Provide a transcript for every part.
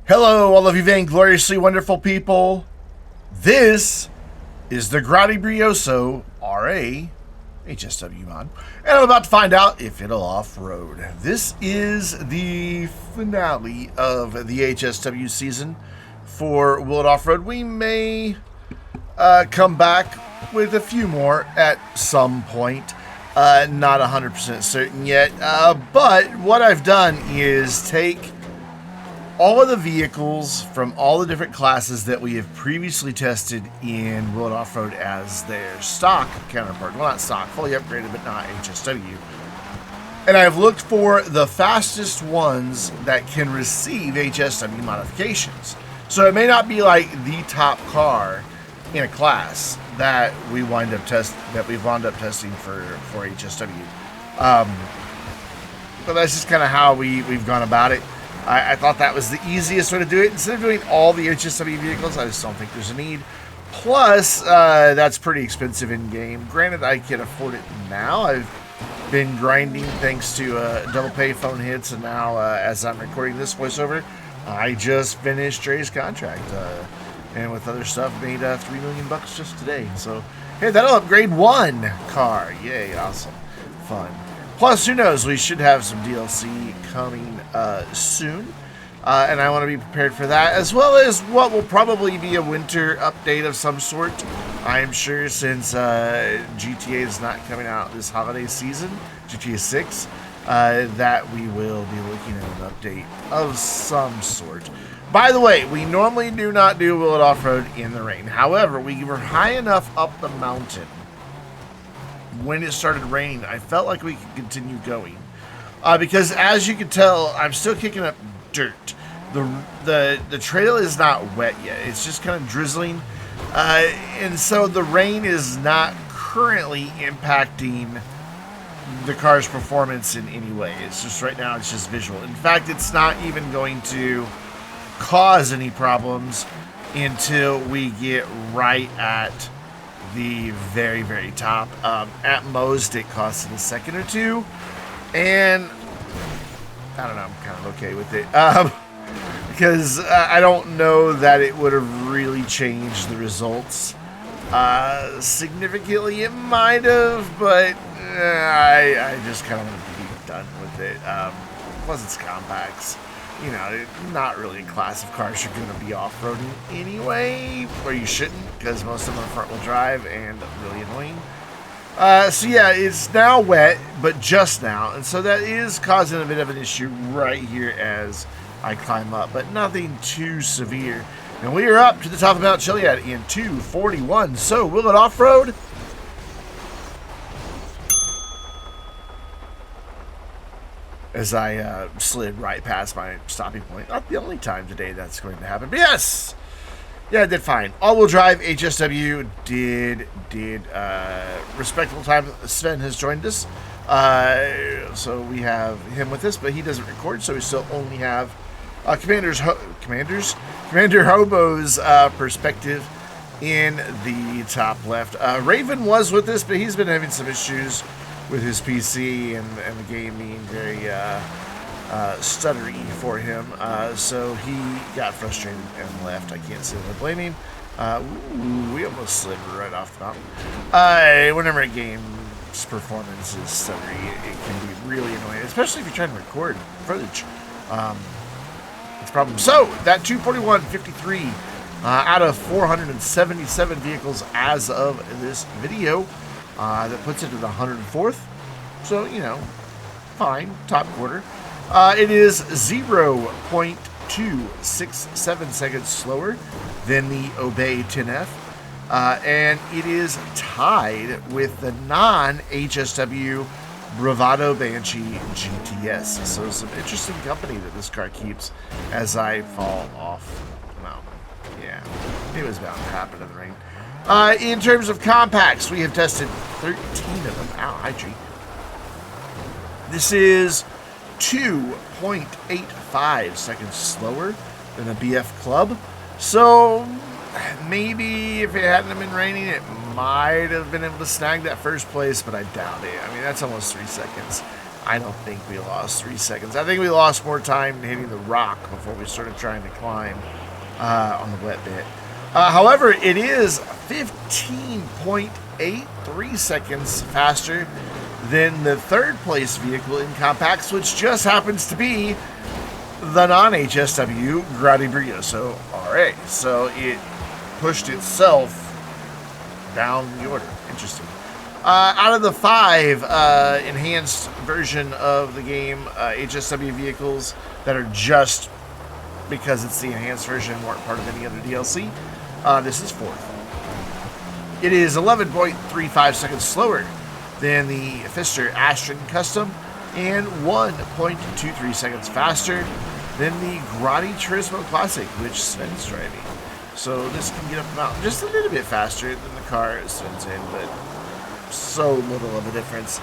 Hello, all of you vaingloriously wonderful people. This is the Grotti Brioso RA HSW mod, and I'm about to find out if it'll off-road. This is the finale of the HSW season for Will It Off-Road. We may come back with a few more at some point. Not 100% certain yet, but what I've done is take all of the vehicles from all the different classes that we have previously tested in Will It Off-Road as their stock counterpart. Well, not stock, fully upgraded, but not HSW. And I've looked for the fastest ones that can receive HSW modifications. So it may not be like the top car in a class that we've wound up testing for HSW. But that's just kind of how we've gone about it. I thought that was the easiest way to do it. Instead of doing all the HSW vehicles, I just don't think there's a need. Plus, that's pretty expensive in-game. Granted, I can afford it now. I've been grinding thanks to double pay phone hits, and now, as I'm recording this voiceover, I just finished Dre's contract. And with other stuff, made $3 million just today. So, hey, that'll upgrade one car. Yay, awesome. Fun. Plus, who knows, we should have some DLC coming soon, and I want to be prepared for that, as well as what will probably be a winter update of some sort. I'm sure since GTA is not coming out this holiday season, GTA 6, that we will be looking at an update of some sort. By the way, we normally do not do Will It Off-Road in the rain. However, we were high enough up the mountain when it started raining, I felt like we could continue going. Because as you can tell, I'm still kicking up dirt. The trail is not wet yet. It's just kind of drizzling. And so the rain is not currently impacting the car's performance in any way. It's just right now, it's just visual. In fact, it's not even going to cause any problems until we get right at the very, very top. At most, it costs a second or two, and I don't know, I'm kind of okay with it, because I don't know that it would have really changed the results significantly. It might have, but I just kind of want to be done with it. Plus, it's compacts. You know, not really a class of cars you're going to be off-roading anyway, or you shouldn't, because most of them are front-wheel drive and really annoying. So yeah, it's now wet, but just now, and so that is causing a bit of an issue right here as I climb up, but nothing too severe. And we are up to the top of Mount Chiliad in 241, so Will It Off-Road? As I slid right past my stopping point. Not the only time today that's going to happen, but yes! Yeah, I did fine. All-wheel drive, HSW, did respectable time. Sven has joined us. So we have him with us, but he doesn't record, so we still only have Commander Hobo's perspective in the top left. Raven was with us, but he's been having some issues with his PC and the game being very stuttery for him, so he got frustrated and left. I can't say that I blame him. Ooh, we almost slid right off the mountain. Whenever a game's performance is stuttery, it can be really annoying, especially if you're trying to record footage. It's a problem. So that 241.53 out of 477 vehicles as of this video. That puts it at the 104th. So, you know, fine. Top quarter. It is 0.267 seconds slower than the Obey 10F. And it is tied with the non-HSW Bravado Banshee GTS. So some interesting company that this car keeps as I fall off the mountain. Yeah, it was bound to happen in the rain. In terms of compacts, we have tested 13 of them. Ow, hi, tree. This is 2.85 seconds slower than a BF Club. So maybe if it hadn't been raining, it might have been able to snag that first place, but I doubt it. I mean, that's almost 3 seconds. I don't think we lost 3 seconds. I think we lost more time hitting the rock before we started trying to climb on the wet bit. However, it is 15.83 seconds faster than the third place vehicle in compacts, which just happens to be the non-HSW Grotti Brioso RA. So it pushed itself down the order. Interesting. Out of the 5 enhanced version of the game HSW vehicles that are just because it's the enhanced version, weren't part of any other DLC, this is 4th. It is 11.35 seconds slower than the Pfister Astron Custom and 1.23 seconds faster than the Grotti Turismo Classic, which Sven's driving. So this can get up the mountain just a little bit faster than the car Sven's in, but so little of a difference.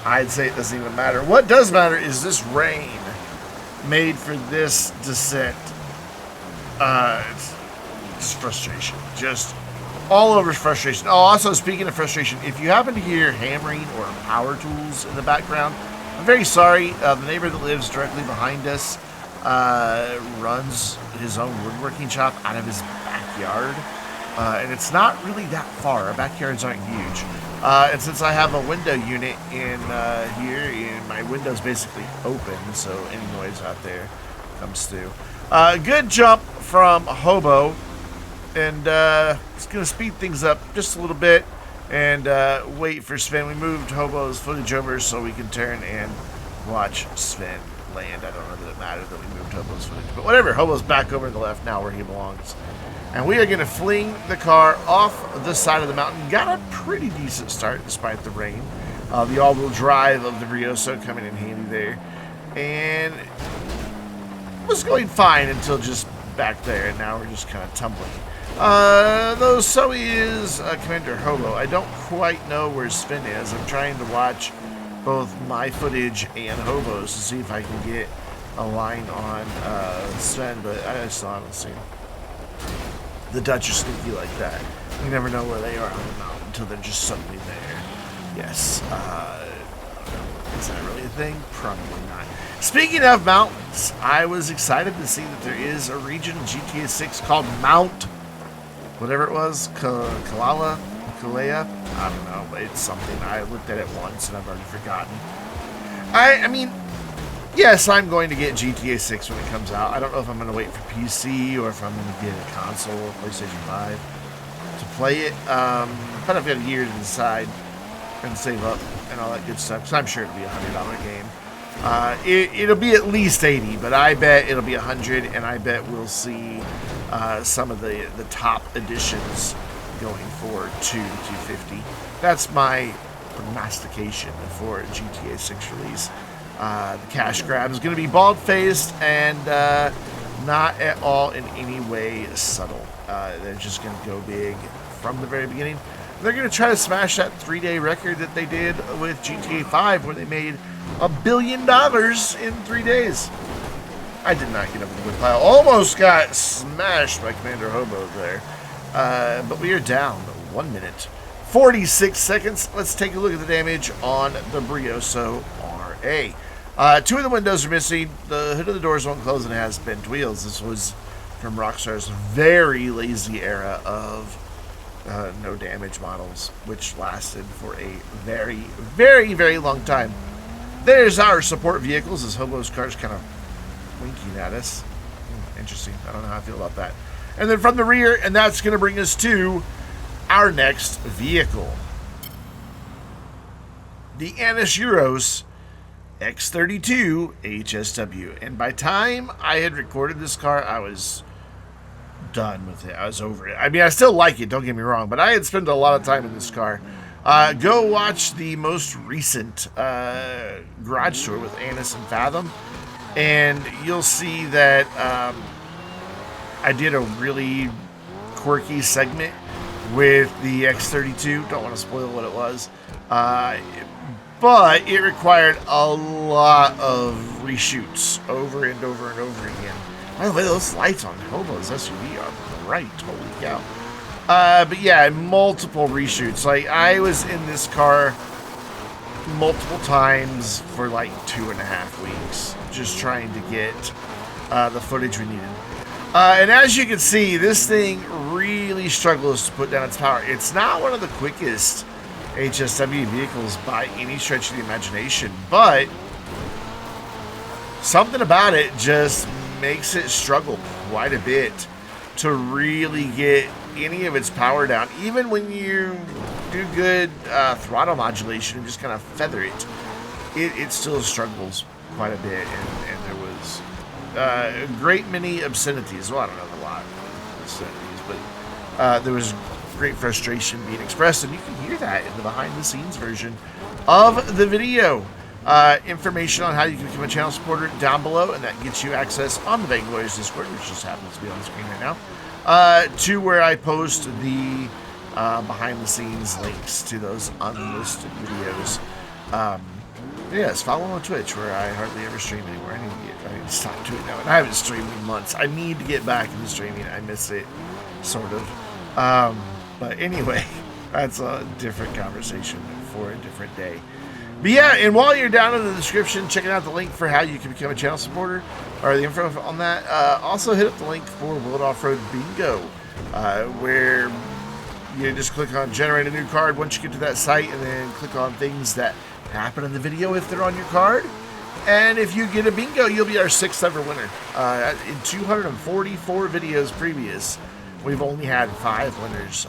I'd say it doesn't even matter. What does matter is this rain made for this descent. It's frustration. Just all over frustration. Oh, also, speaking of frustration, if you happen to hear hammering or power tools in the background, I'm very sorry. The neighbor that lives directly behind us runs his own woodworking shop out of his backyard. And it's not really that far. Our backyards aren't huge. And since I have a window unit in here, and my window's basically open, so any noise out there comes through. Good jump from Hobo, and it's going to speed things up just a little bit and wait for Sven. We moved Hobo's footage over so we can turn and watch Sven land. I don't know that it mattered that we moved Hobo's footage, but whatever. Hobo's back over to the left now where he belongs. And we are going to fling the car off the side of the mountain. Got a pretty decent start despite the rain. The all-wheel drive of the Brioso coming in handy there. And was going fine until just back there. And now we're just kind of tumbling. Though so is Commander Hobo. I don't quite know where Sven is. I'm trying to watch both my footage and Hobo's to see if I can get a line on Sven. But I still haven't seen him. The Dutch are sneaky like that. You never know where they are on the mountain until they're just suddenly there. Yes. Is that really a thing? Probably not. Speaking of mountains, I was excited to see that there is a region in GTA 6 called Mount, whatever it was, Kalea? I don't know. It's something. I looked at it once and I've already forgotten. I mean, yes, I'm going to get GTA 6 when it comes out. I don't know if I'm going to wait for PC or if I'm going to get a console or PlayStation 5 to play it. But I've got a year to decide and save up and all that good stuff. Because I'm sure it'll be a $100 game. It'll be at least 80, but I bet it'll be 100, and I bet we'll see some of the top editions going for 2 to 250. That's my prognostication for GTA 6 release. The cash grab is going to be bald-faced and not at all in any way subtle. They're just going to go big from the very beginning. They're going to try to smash that 3-day record that they did with GTA 5 where they made $1 billion in 3 days. I did not get up in the woodpile. Almost got smashed by Commander Hobo there. But we are down 1 minute, 46 seconds. Let's take a look at the damage on the Brioso RA. 2 of the windows are missing. The hood of the doors won't close and it has bent wheels. This was from Rockstar's very lazy era of no damage models, which lasted for a very, very, very long time. There's our support vehicles as Hobo's car's kind of winking at us. Interesting. I don't know how I feel about that. And then from the rear, and that's going to bring us to our next vehicle. The Eurox X32 HSW. And by time I had recorded this car, I was done with it. I was over it. I mean, I still like it, don't get me wrong, but I had spent a lot of time in this car. Go watch the most recent garage tour with Annis and Fathom, and you'll see that I did a really quirky segment with the X32. Don't want to spoil what it was. But it required a lot of reshoots over and over and over again. By the way, those lights on Hobo's SUV are bright. Holy cow. But yeah, multiple reshoots. Like, I was in this car multiple times for like 2.5 weeks, just trying to get the footage we needed. And as you can see, this thing really struggles to put down its power. It's not one of the quickest HSW vehicles by any stretch of the imagination, but something about it just makes it struggle quite a bit to really get any of its power down. Even when you do good throttle modulation and just kind of feather it, it still struggles quite a bit. And there was a great many obscenities. Well, I don't know a lot of obscenities, but there was great frustration being expressed, and you can hear that in the behind-the-scenes version of the video. Information on how you can become a channel supporter down below, and that gets you access on the Vainglorious Discord, which just happens to be on the screen right now, to where I post the behind-the-scenes links to those unlisted videos. Yes, follow me on Twitch, where I hardly ever stream anymore. I need to stop doing that. And I haven't streamed in months. I need to get back into streaming. I miss it, sort of. But anyway, that's a different conversation for a different day. But yeah, and while you're down in the description, checking out the link for how you can become a channel supporter, or the info on that, also hit up the link for Will It Offroad Bingo, where you just click on generate a new card once you get to that site, and then click on things that happen in the video if they're on your card. And if you get a bingo, you'll be our 6th ever winner. In 244 videos previous, we've only had 5 winners.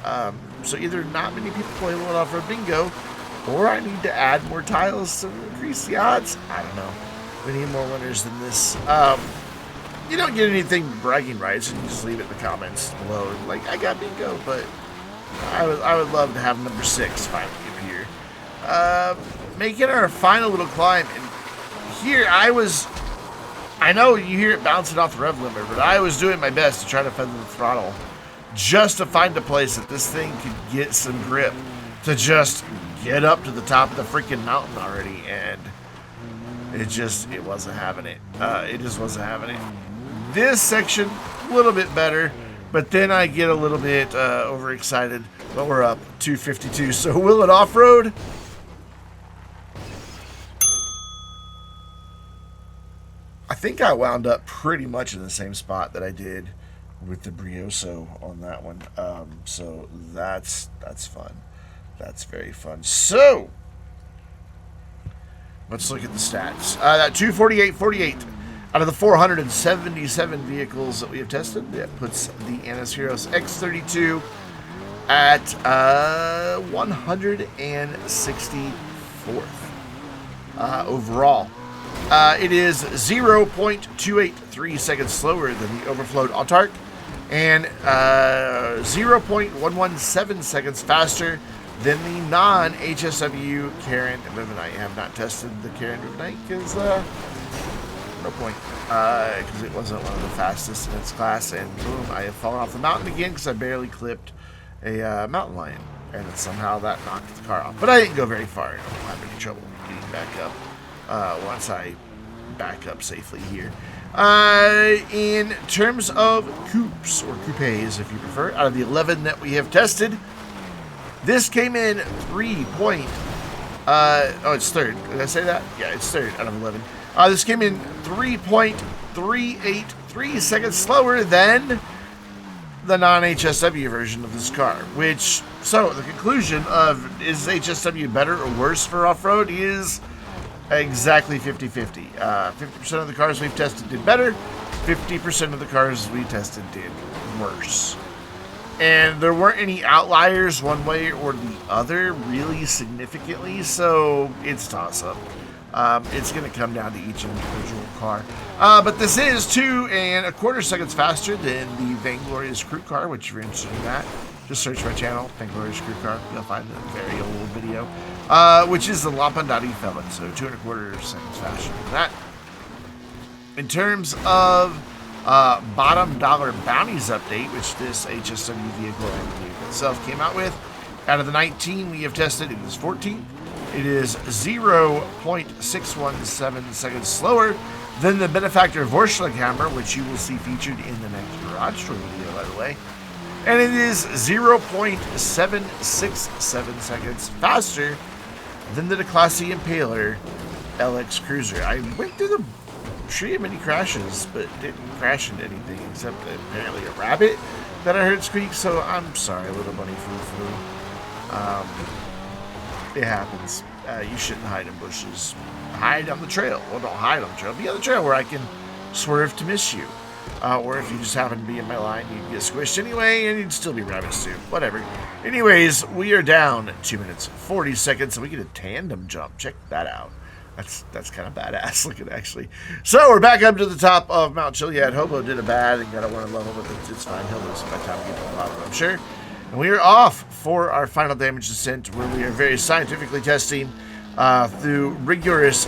So either not many people play Will It Offroad Bingo, or I need to add more tiles to increase the odds. I don't know. We need more winners than this. You don't get anything bragging rights, and you just leave it in the comments below. Like, I got bingo, but I would love to have number 6 finally appear. Making our final little climb. And here I know you hear it bouncing off the rev limiter, but I was doing my best to try to feather the throttle just to find a place that this thing could get some grip to just get up to the top of the freaking mountain already, and it wasn't having it. It just wasn't having it. This section, a little bit better, but then I get a little bit overexcited, but we're up 252. So Will It Offroad? I think I wound up pretty much in the same spot that I did with the Brioso on that one. So that's fun. That's very fun. So let's look at the stats. That 248.48 out of the 477 vehicles that we have tested, that puts the Anasferos X32 at 164th overall. It is 0.283 seconds slower than the overflowed Autark, and 0.117 seconds faster than the non-HSW Karen Rivenite. I have not tested the Karen Rivenite because no point, because it wasn't one of the fastest in its class, and boom, I have fallen off the mountain again because I barely clipped a mountain lion, and somehow that knocked the car off. But I didn't go very far. I don't have any trouble getting back up once I back up safely here. In terms of coupes, or coupes if you prefer, out of the 11 that we have tested, this came in it's third. Did I say that? Yeah, it's third out of 11. This came in 3.383 seconds slower than the non-HSW version of this car, which, so the conclusion of is HSW better or worse for off-road is exactly 50-50. 50% of the cars we've tested did better, 50% of the cars we tested did worse. And there weren't any outliers one way or the other really significantly, so it's toss-up. It's going to come down to each individual car. But this is 2.25 seconds faster than the Vainglorious crew car, which if you're interested in that, just search my channel, Vainglorious crew car. You'll find a very old video, which is the BRANDONBTYB Felon, so 2.25 seconds faster than that. In terms of bottom dollar bounties update, which this HSW vehicle itself came out with, out of the 19 we have tested, it is 14th. It is 0.617 seconds slower than the Benefactor Vorschlaghammer, which you will see featured in the next Garage Tour video, by the way. And it is 0.767 seconds faster Then the Declasse Impaler LX Cruiser. I went through the tree of many crashes, but didn't crash into anything except apparently a rabbit that I heard squeak. So I'm sorry, little bunny foo-foo. It happens. You shouldn't hide in bushes. Hide on the trail. Well, don't hide on the trail. Be on the trail where I can swerve to miss you. Or if you just happen to be in my line, you'd get squished anyway, and you'd still be rabbit soup. Whatever. Anyways, we are down 2 minutes, 40 seconds, and we get a tandem jump. Check that out. That's kind of badass looking, actually. So we're back up to the top of Mount Chiliad. Hobo did a bad and got a 1 level, but it's fine. He'll lose by the time we get to the bottom, I'm sure. And we are off for our final damage descent, where we are very scientifically testing through rigorous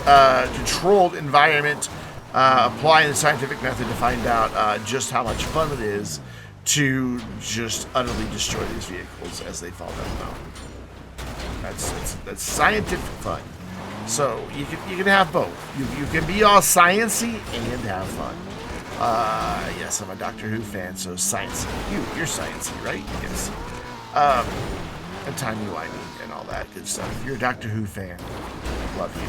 controlled environment, applying the scientific method to find out just how much fun it is to just utterly destroy these vehicles as they fall down the mountain. That's scientific fun. So you can have both. You can be all sciencey and have fun. Yes, I'm a Doctor Who fan, so sciencey. You're sciencey, right? Yes. And timey-wimey and all that good stuff. You're a Doctor Who fan. Love you.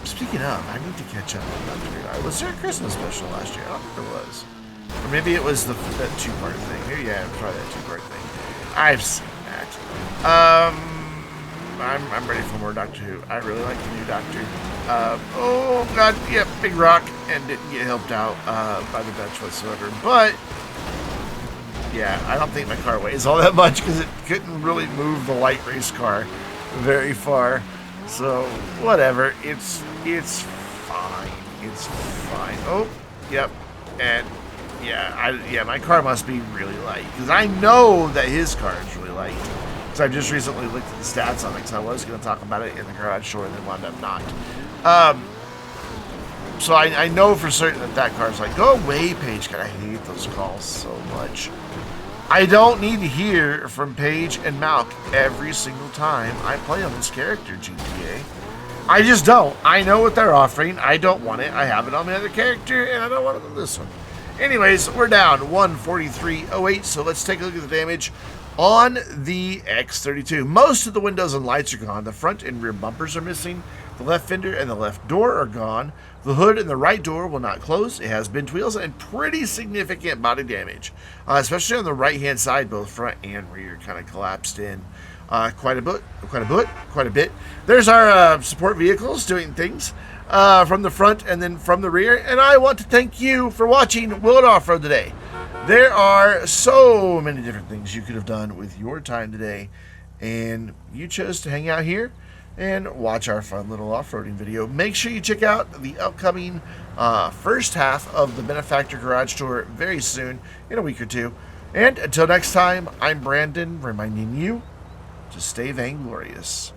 Speaking of, I need to catch up on Doctor Who. Was there a Christmas special last year? I don't think there was. Or maybe it was that two-part thing. Maybe, yeah, probably that two-part thing. I've seen that. I'm ready for more Doctor Who. I really like the new Doctor. Oh, God, yep, big rock, and didn't get helped out by the Dutch whatsoever. But, yeah, I don't think my car weighs all that much because it couldn't really move the light race car very far. So, whatever. It's fine. It's fine. Oh, yep. And, yeah, my car must be really light because I know that his car is really light. So I just recently looked at the stats on it because I was going to talk about it in the garage store and then wound up not. So I know for certain that car's like, go away, Paige. God, I hate those calls so much. I don't need to hear from Paige and Malk every single time I play on this character, GTA. I just don't. I know what they're offering. I don't want it. I have it on the other character, and I don't want it on this one. Anyways, we're down 143.08, so let's take a look at the damage on the X32. Most of the windows and lights are gone. The front and rear bumpers are missing. The left fender and the left door are gone. The hood and the right door will not close. It has bent wheels and pretty significant body damage, especially on the right-hand side. Both front and rear kind of collapsed in quite a bit. There's our support vehicles doing things from the front and then from the rear. And I want to thank you for watching Will It Off-Road today. There are so many different things you could have done with your time today, and you chose to hang out here and watch our fun little off-roading video. Make sure you check out the upcoming first half of the Benefactor Garage Tour very soon, in a week or two. And until next time, I'm Brandon, reminding you to stay vainglorious.